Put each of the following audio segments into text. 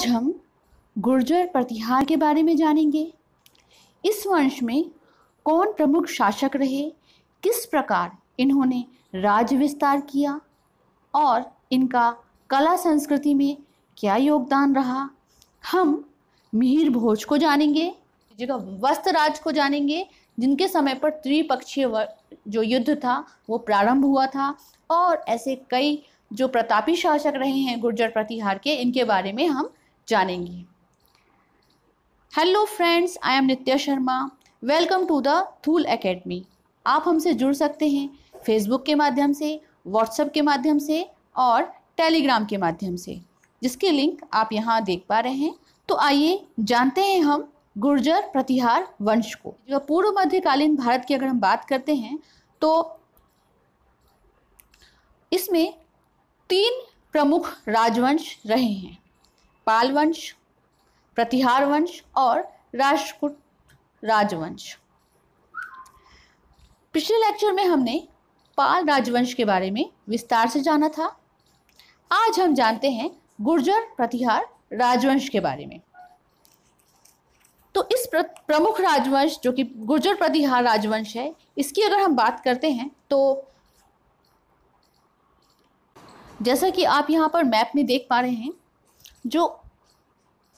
आज हम गुर्जर प्रतिहार के बारे में जानेंगे। इस वंश में कौन प्रमुख शासक रहे, किस प्रकार इन्होंने राज्य विस्तार किया और इनका कला संस्कृति में क्या योगदान रहा। हम मिहिर भोज को जानेंगे, जगह वत्सराज को जानेंगे, जिनके समय पर त्रिपक्षीय जो युद्ध था वो प्रारंभ हुआ था, और ऐसे कई जो प्रतापी शासक रहे हैं गुर्जर प्रतिहार के, इनके बारे में हम जानेंगे। Hello friends, I am Nitya Sharma. Welcome to the Thul academy. आप हमसे जुड़ सकते हैं फेसबुक के माध्यम से, व्हाट्सएप के माध्यम से और टेलीग्राम के माध्यम से, जिसके लिंक आप यहाँ देख पा रहे हैं। तो आइए जानते हैं हम गुर्जर प्रतिहार वंश को। जो पूर्व मध्यकालीन भारत की अगर हम बात करते हैं तो इसमें 3 प्रमुख राजवंश रहे हैं: पाल वंश, प्रतिहार वंश और राष्ट्रकूट राजवंश। पिछले लेक्चर में हमने पाल राजवंश के बारे में विस्तार से जाना था। आज हम जानते हैं गुर्जर प्रतिहार राजवंश के बारे में। तो इस प्रमुख राजवंश जो कि गुर्जर प्रतिहार राजवंश है, इसकी अगर हम बात करते हैं तो जैसा कि आप यहाँ पर मैप में देख पा रहे हैं, जो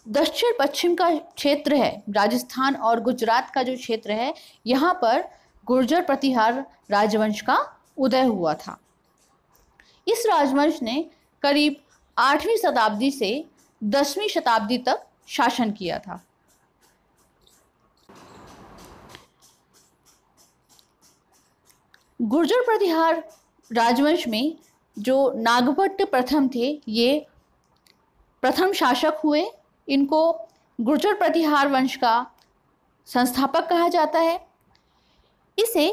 दक्षिण पश्चिम का क्षेत्र है, राजस्थान और गुजरात का जो क्षेत्र है, यहाँ पर गुर्जर प्रतिहार राजवंश का उदय हुआ था। इस राजवंश ने करीब 8वीं शताब्दी से 10वीं शताब्दी तक शासन किया था। गुर्जर प्रतिहार राजवंश में जो नागभट्ट प्रथम थे, ये प्रथम शासक हुए। इनको गुर्जर प्रतिहार वंश का संस्थापक कहा जाता है। इसे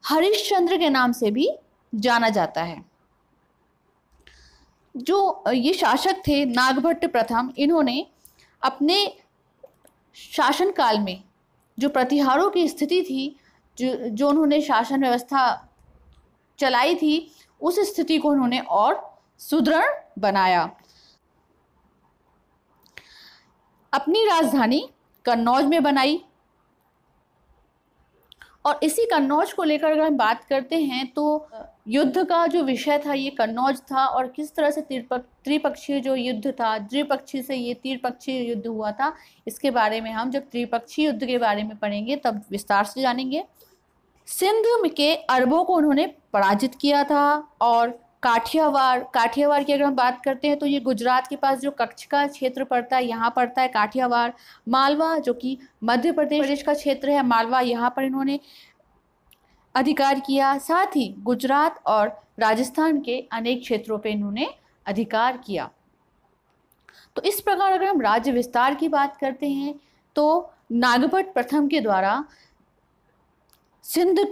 हरिश्चंद्र के नाम से भी जाना जाता है। जो ये शासक थे नागभट्ट प्रथम, इन्होंने अपने शासनकाल में जो प्रतिहारों की स्थिति थी, जो उन्होंने शासन व्यवस्था चलाई थी, उस स्थिति को उन्होंने और सुदृढ़ बनाया। अपनी राजधानी कन्नौज में बनाई, और इसी कन्नौज को लेकर अगर हम बात करते हैं तो युद्ध का जो विषय था ये कन्नौज था, और किस तरह से त्रिपक्षीय जो युद्ध था, द्विपक्षीय से ये त्रिपक्षीय युद्ध हुआ था, इसके बारे में हम जब त्रिपक्षीय युद्ध के बारे में पढ़ेंगे तब विस्तार से जानेंगे। सिंध के अरबों को उन्होंने पराजित किया था, और काठियावाड़ की अगर हम बात करते हैं तो ये गुजरात के पास जो कच्छ का क्षेत्र पड़ता है, यहाँ पड़ता है काठियावाड़। मालवा जो कि मध्य प्रदेश का क्षेत्र है, मालवा, यहाँ पर इन्होंने अधिकार किया। साथ ही गुजरात और राजस्थान के अनेक क्षेत्रों पे इन्होंने अधिकार किया। तो इस प्रकार अगर हम राज्य विस्तार की बात करते हैं तो नागभट्ट प्रथम के द्वारा सिंध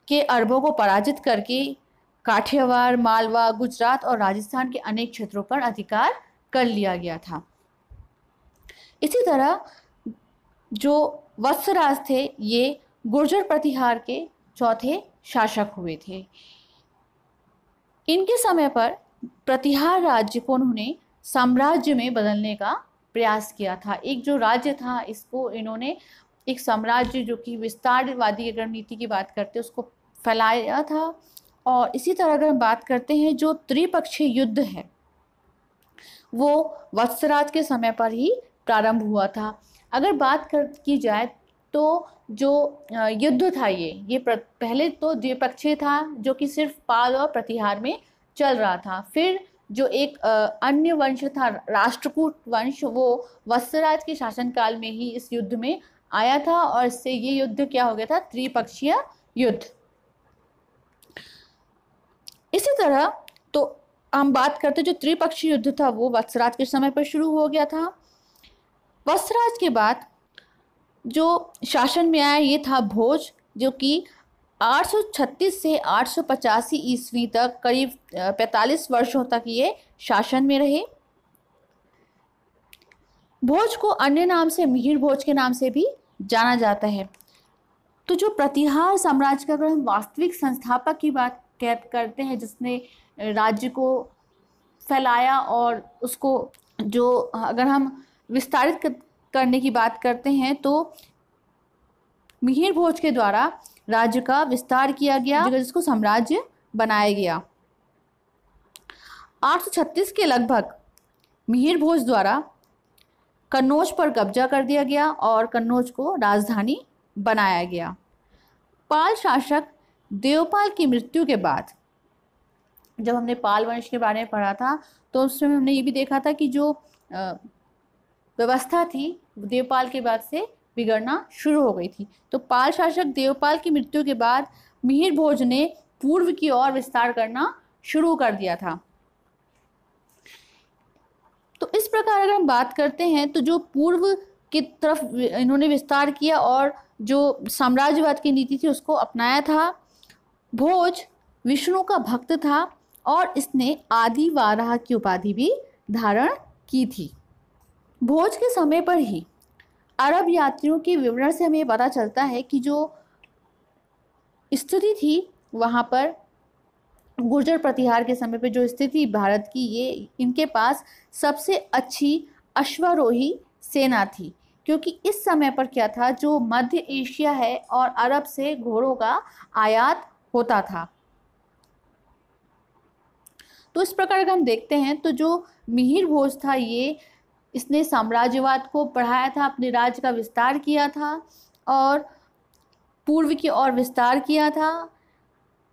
के अरबों को पराजित करके काठियावाड़, मालवा, गुजरात और राजस्थान के अनेक क्षेत्रों पर अधिकार कर लिया गया था। इसी तरह जो वत्सराज थे, ये गुर्जर प्रतिहार के चौथे शासक हुए थे। इनके समय पर प्रतिहार राज्य को उन्होंने साम्राज्य में बदलने का प्रयास किया था। एक जो राज्य था, इसको इन्होंने एक साम्राज्य जो कि विस्तारवादी अगर नीति की बात करते हैं उसको फैलाया था। और इसी तरह अगर हम बात करते हैं, जो त्रिपक्षीय युद्ध है वो वत्सराज के समय पर ही प्रारंभ हुआ था। अगर बात की जाए तो जो युद्ध था ये पहले तो द्विपक्षीय था, जो कि सिर्फ पाल और प्रतिहार में चल रहा था। फिर जो एक अन्य वंश था राष्ट्रकूट वंश, वो वत्सराज के शासनकाल में ही इस युद्ध में आया था, और इससे ये युद्ध क्या हो गया था, त्रिपक्षीय युद्ध। इसी तरह तो हम बात करते जो त्रिपक्षीय युद्ध था वो वत्सराज के समय पर शुरू हो गया था। वत्सराज के बाद जो शासन में आया ये था भोज, जो कि 836 से 885 ईस्वी तक करीब 45 वर्षों तक ये शासन में रहे। भोज को अन्य नाम से मिहिर भोज के नाम से भी जाना जाता है। तो जो प्रतिहार साम्राज्य का अगर हम वास्तविक संस्थापक की बात करते हैं, जिसने राज्य को फैलाया और उसको जो अगर हम विस्तारित करने की बात करते हैं तो मिहिर भोज के द्वारा राज्य का विस्तार किया गया, जिसको साम्राज्य बनाया गया। 836 के लगभग मिहिर भोज द्वारा कन्नौज पर कब्जा कर दिया गया और कन्नौज को राजधानी बनाया गया। पाल शासक देवपाल की मृत्यु के बाद, जब हमने पाल वंश के बारे में पढ़ा था तो उसमें हमने ये भी देखा था कि जो व्यवस्था थी देवपाल के बाद से बिगड़ना शुरू हो गई थी। तो पाल शासक देवपाल की मृत्यु के बाद मिहिर भोज ने पूर्व की ओर विस्तार करना शुरू कर दिया था। तो इस प्रकार अगर हम बात करते हैं तो जो पूर्व की तरफ इन्होंने विस्तार किया और जो साम्राज्यवाद की नीति थी उसको अपनाया था। भोज विष्णु का भक्त था और इसने आदि वाराह की उपाधि भी धारण की थी। भोज के समय पर ही अरब यात्रियों के विवरण से हमें पता चलता है कि जो स्थिति थी वहाँ पर गुर्जर प्रतिहार के समय पे जो स्थिति भारत की, ये इनके पास सबसे अच्छी अश्वारोही सेना थी, क्योंकि इस समय पर क्या था, जो मध्य एशिया है और अरब से घोड़ों का आयात होता था। तो इस प्रकार अगर हम देखते हैं तो जो मिहिर भोज था इसने साम्राज्यवाद को बढ़ाया था, अपने राज्य का विस्तार किया था और पूर्व की ओर विस्तार किया था।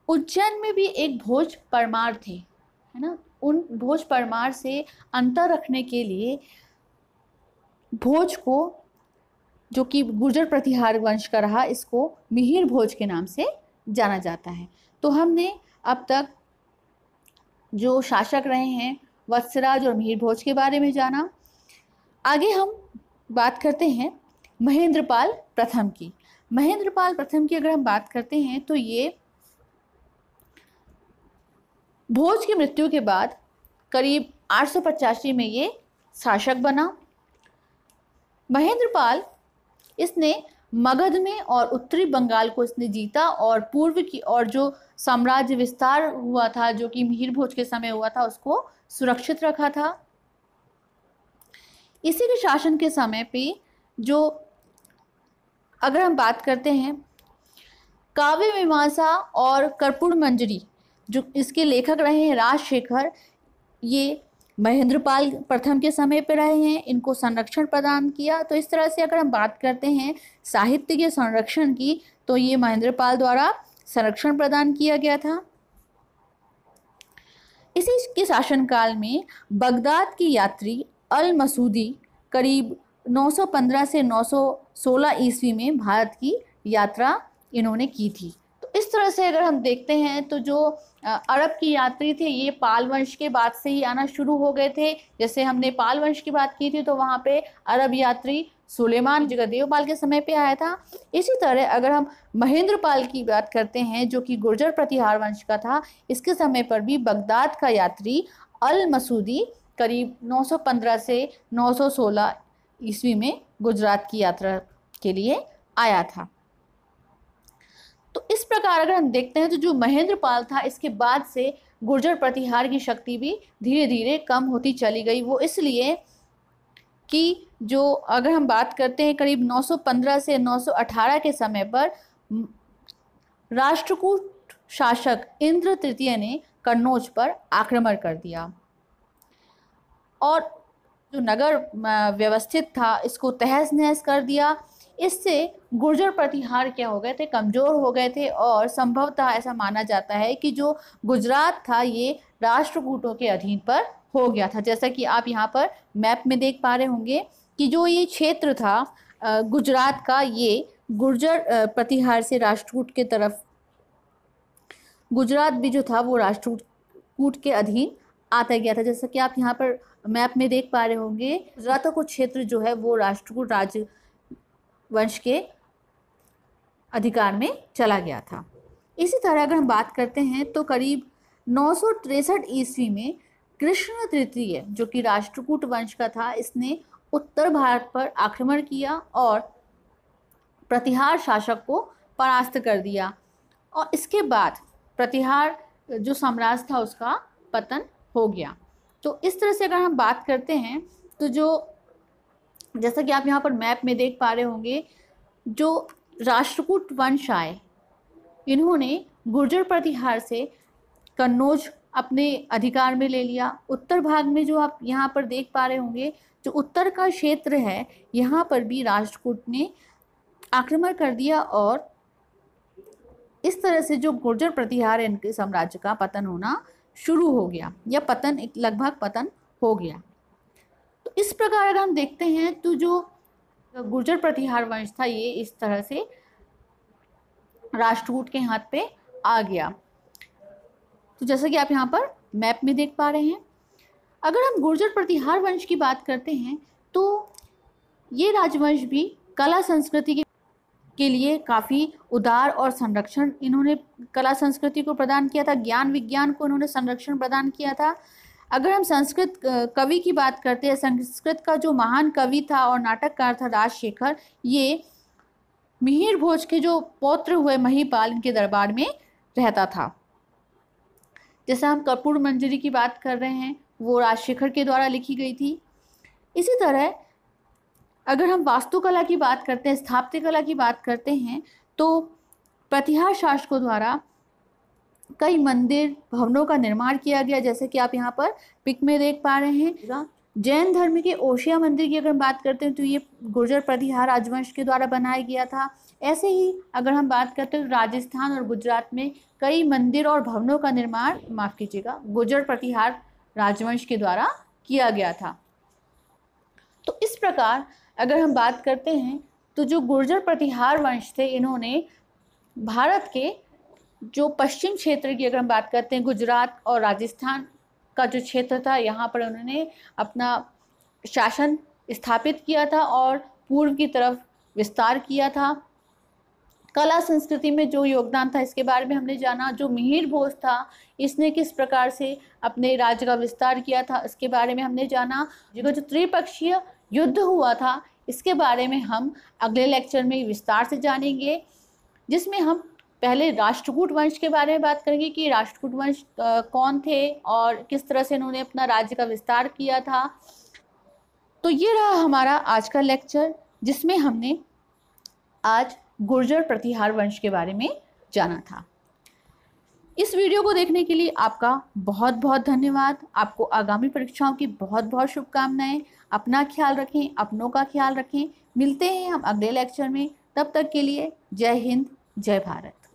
उज्जैन में भी एक भोज परमार थे, है ना। उन भोज परमार से अंतर रखने के लिए भोज को, जो कि गुर्जर प्रतिहार वंश का रहा, इसको मिहिर भोज के नाम से जाना जाता है। तो हमने अब तक जो शासक रहे हैं वत्सराज और मिहिर भोज के बारे में जाना। आगे हम बात करते हैं महेंद्रपाल प्रथम की। महेंद्रपाल प्रथम की अगर हम बात करते हैं तो ये भोज की मृत्यु के बाद करीब 885 में ये शासक बना। महेंद्रपाल, इसने मगध में और उत्तरी बंगाल को इसने जीता और पूर्व की और जो साम्राज्य विस्तार हुआ था, जो कि मिहिर भोज के समय हुआ था, उसको सुरक्षित रखा था। इसी के शासन के समय पे जो अगर हम बात करते हैं काव्य मीमांसा और कर्पूर मंजरी, जो इसके लेखक रहे हैं राजशेखर, ये महेंद्रपाल प्रथम के समय पे रहे हैं, इनको संरक्षण प्रदान किया। तो इस तरह से अगर हम बात करते हैं साहित्य के संरक्षण की, तो ये महेंद्रपाल द्वारा संरक्षण प्रदान किया गया था। इसी के शासनकाल में बगदाद की यात्री अल मसूदी करीब 915 से 916 ईस्वी में भारत की यात्रा इन्होंने की थी। तो इस तरह से अगर हम देखते हैं तो जो अरब की यात्री थे ये पाल वंश के बाद से ही आना शुरू हो गए थे। जैसे हमने पाल वंश की बात की थी तो वहाँ पे अरब यात्री सुलेमान जगह देवपाल के समय पे आया था। इसी तरह अगर हम महेंद्रपाल की बात करते हैं जो कि गुर्जर प्रतिहार वंश का था, इसके समय पर भी बगदाद का यात्री अल मसूदी करीब 915 से 916 ईस्वी में गुजरात की यात्रा के लिए आया था। तो इस प्रकार अगर हम देखते हैं तो जो महेंद्रपाल था, इसके बाद से गुर्जर प्रतिहार की शक्ति भी धीरे धीरे कम होती चली गई। वो इसलिए कि जो अगर हम बात करते हैं करीब 915 से 918 के समय पर राष्ट्रकूट शासक इंद्र तृतीय ने कन्नौज पर आक्रमण कर दिया और जो नगर व्यवस्थित था इसको तहस नहस कर दिया। इससे गुर्जर प्रतिहार क्या हो गए थे, कमज़ोर हो गए थे और संभवतः ऐसा माना जाता है कि जो गुजरात था ये राष्ट्रकूटों के अधीन पर हो गया था। जैसा कि आप यहाँ पर मैप में देख पा रहे होंगे कि जो ये क्षेत्र था गुजरात का, ये गुर्जर प्रतिहार से राष्ट्रकूट के तरफ, गुजरात भी जो था वो राष्ट्रकूट के अधीन आता गया था। जैसा कि आप यहाँ पर मैप में देख पा रहे होंगे, गुजरात का कुछ क्षेत्र जो है वो राष्ट्रकूट राज्य वंश के अधिकार में चला गया था। इसी तरह अगर हम बात करते हैं तो करीब 963 ईस्वी में कृष्ण तृतीय, जो कि राष्ट्रकूट वंश का था, इसने उत्तर भारत पर आक्रमण किया और प्रतिहार शासक को परास्त कर दिया और इसके बाद प्रतिहार जो साम्राज्य था उसका पतन हो गया। तो इस तरह से अगर हम बात करते हैं तो जो जैसा कि आप यहाँ पर मैप में देख पा रहे होंगे, जो राष्ट्रकूट वंश आए, इन्होंने गुर्जर प्रतिहार से कन्नौज अपने अधिकार में ले लिया। उत्तर भाग में जो आप यहाँ पर देख पा रहे होंगे, जो उत्तर का क्षेत्र है, यहाँ पर भी राष्ट्रकूट ने आक्रमण कर दिया और इस तरह से जो गुर्जर प्रतिहार है, इनके साम्राज्य का पतन होना शुरू हो गया, या पतन लगभग पतन हो गया। तो इस प्रकार अगर हम देखते हैं तो जो गुर्जर प्रतिहार वंश था, ये इस तरह से राष्ट्रकूट के हाथ पे आ गया। तो जैसा कि आप यहाँ पर मैप में देख पा रहे हैं, अगर हम गुर्जर प्रतिहार वंश की बात करते हैं तो ये राजवंश भी कला संस्कृति के लिए काफ़ी उदार और संरक्षण इन्होंने कला संस्कृति को प्रदान किया था, ज्ञान विज्ञान को इन्होंने संरक्षण प्रदान किया था। अगर हम संस्कृत कवि की बात करते हैं, संस्कृत का जो महान कवि था और नाटककार था राजशेखर, ये मिहिर भोज के जो पौत्र हुए महिपाल, इनके दरबार में रहता था। जैसे हम कर्पूर मंजरी की बात कर रहे हैं, वो राजशेखर के द्वारा लिखी गई थी। इसी तरह अगर हम वास्तुकला की बात करते हैं, स्थापत्य कला की बात करते हैं, तो प्रतिहार शासकों द्वारा कई मंदिर भवनों का निर्माण किया गया, जैसे कि आप यहाँ पर पिक में देख पा रहे हैं। जैन धर्म के ओशिया मंदिर की अगर हम बात करते हैं तो ये गुर्जर प्रतिहार राजवंश के द्वारा बनाया गया था। ऐसे ही अगर हम बात करते हैं तो राजस्थान और गुजरात में कई मंदिर और भवनों का निर्माण, माफ़ कीजिएगा, गुर्जर प्रतिहार राजवंश के द्वारा किया गया था। तो इस प्रकार अगर हम बात करते हैं तो जो गुर्जर प्रतिहार वंश थे, इन्होंने भारत के जो पश्चिम क्षेत्र की अगर हम बात करते हैं, गुजरात और राजस्थान का जो क्षेत्र था, यहाँ पर उन्होंने अपना शासन स्थापित किया था और पूर्व की तरफ विस्तार किया था। कला संस्कृति में जो योगदान था, इसके बारे में हमने जाना। जो मिहिर भोज था, इसने किस प्रकार से अपने राज्य का विस्तार किया था, इसके बारे में हमने जाना। जो त्रिपक्षीय युद्ध हुआ था, इसके बारे में हम अगले लेक्चर में विस्तार से जानेंगे, जिसमें हम पहले राष्ट्रकूट वंश के बारे में बात करेंगे कि राष्ट्रकूट वंश कौन थे और किस तरह से इन्होंने अपना राज्य का विस्तार किया था। तो ये रहा हमारा आज का लेक्चर, जिसमें हमने आज गुर्जर प्रतिहार वंश के बारे में जाना था। इस वीडियो को देखने के लिए आपका बहुत बहुत धन्यवाद। आपको आगामी परीक्षाओं की बहुत बहुत शुभकामनाएं। अपना ख्याल रखें, अपनों का ख्याल रखें। मिलते हैं हम अगले लेक्चर में। तब तक के लिए जय हिंद, जय भारत।